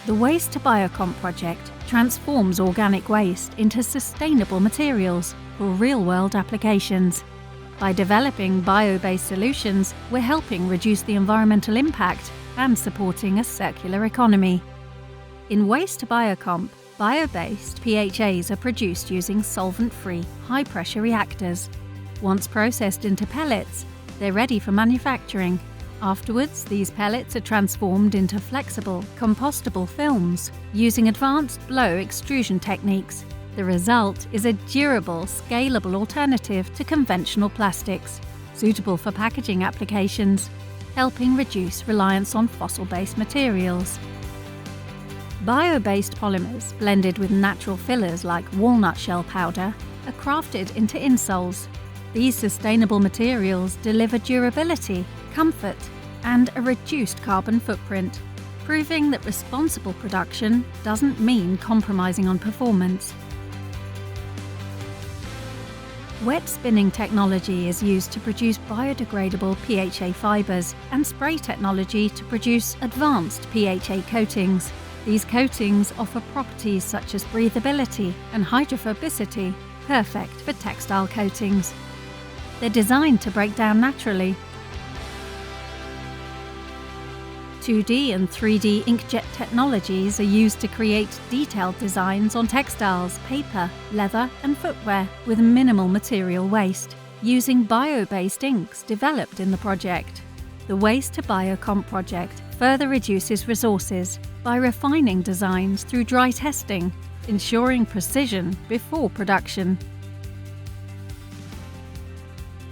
The Waste2BioComp project transforms organic waste into sustainable materials for real-world applications. By developing bio-based solutions, we're helping reduce the environmental impact and supporting a circular economy. In Waste2BioComp, bio-based PHAs are produced using solvent-free, high-pressure reactors. Once processed into pellets, they're ready for manufacturing. Afterwards, these pellets are transformed into flexible, compostable films using advanced blow extrusion techniques. The result is a durable, scalable alternative to conventional plastics, suitable for packaging applications, helping reduce reliance on fossil-based materials. Bio-based polymers blended with natural fillers like walnut shell powder are crafted into insoles. These sustainable materials deliver durability, comfort, and a reduced carbon footprint, proving that responsible production doesn't mean compromising on performance. Wet spinning technology is used to produce biodegradable PHA fibers and spray technology to produce advanced PHA coatings. These coatings offer properties such as breathability and hydrophobicity, perfect for textile coatings. They're designed to break down naturally. 2D and 3D inkjet technologies are used to create detailed designs on textiles, paper, leather and footwear with minimal material waste, using bio-based inks developed in the project. The Waste2BioComp project further reduces resources by refining designs through dry testing, ensuring precision before production.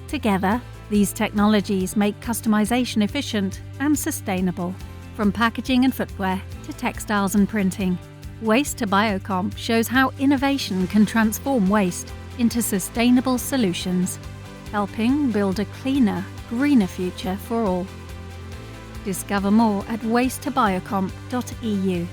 Together, these technologies make customization efficient and sustainable, from packaging and footwear to textiles and printing. Waste2BioComp shows how innovation can transform waste into sustainable solutions, helping build a cleaner, greener future for all. Discover more at waste2biocomp.eu.